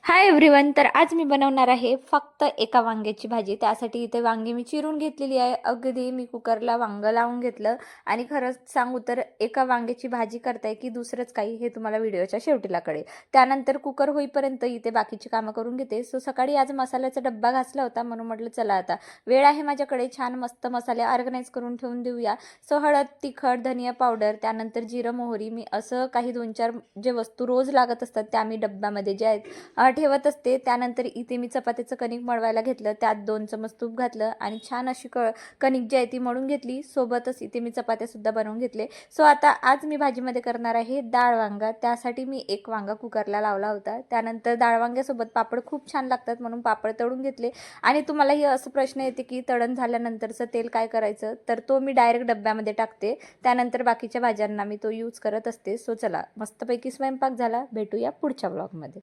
Hi everyone. तर आज मी बनवणार आहे फक्त एका वांग्याची भाजी. त्यासाठी इथे वांगी मी चिरून घेतलेली आहे. अगदी मी कुकरला वांगं लावून घेतलं आणि खरंच सांगू तर एका वांग्याची भाजी करताय की दुसरंच काही हे तुम्हाला व्हिडिओच्या शेवटीला कळेल. त्यानंतर कुकर होईपर्यंत इथे बाकीची कामं करून घेते. सो सकाळी आज मसाल्याचा डब्बा घासला होता म्हणून म्हटलं चला आता वेळ आहे माझ्याकडे, छान मस्त मसाले ऑर्गनाईज करून ठेवून देऊया. सो हळद, तिखट, धनिया पावडर, त्यानंतर जिरं, मोहरी, मी असं काही 2-4 जे वस्तू रोज लागत असतात त्या मी डब्यामध्ये जे आहेत ठेवत असते. त्यानंतर इथे मी चपातीचं कणिक मळवायला घेतलं, त्यात 2 चमच तूप घातलं आणि छान अशी कणिक जी आहे ती मळून घेतली. सोबतच इथे मी चपात्यासुद्धा बनवून घेतले. सो आता आज मी भाजीमध्ये करणार आहे डाळ वांगा. त्यासाठी मी एक वांगा कुकरला लावला होता. त्यानंतर डाळ वांग्यासोबत पापड खूप छान लागतात म्हणून पापड तळून घेतले. आणि तुम्हालाही असं प्रश्न येते की तळण झाल्यानंतरचं तेल काय करायचं, तर तो मी डायरेक्ट डब्यामध्ये टाकते. त्यानंतर बाकीच्या भाज्यांना मी तो यूज करत असते. सो चला, मस्तपैकी स्वयंपाक झाला. भेटूया पुढच्या ब्लॉगमध्ये.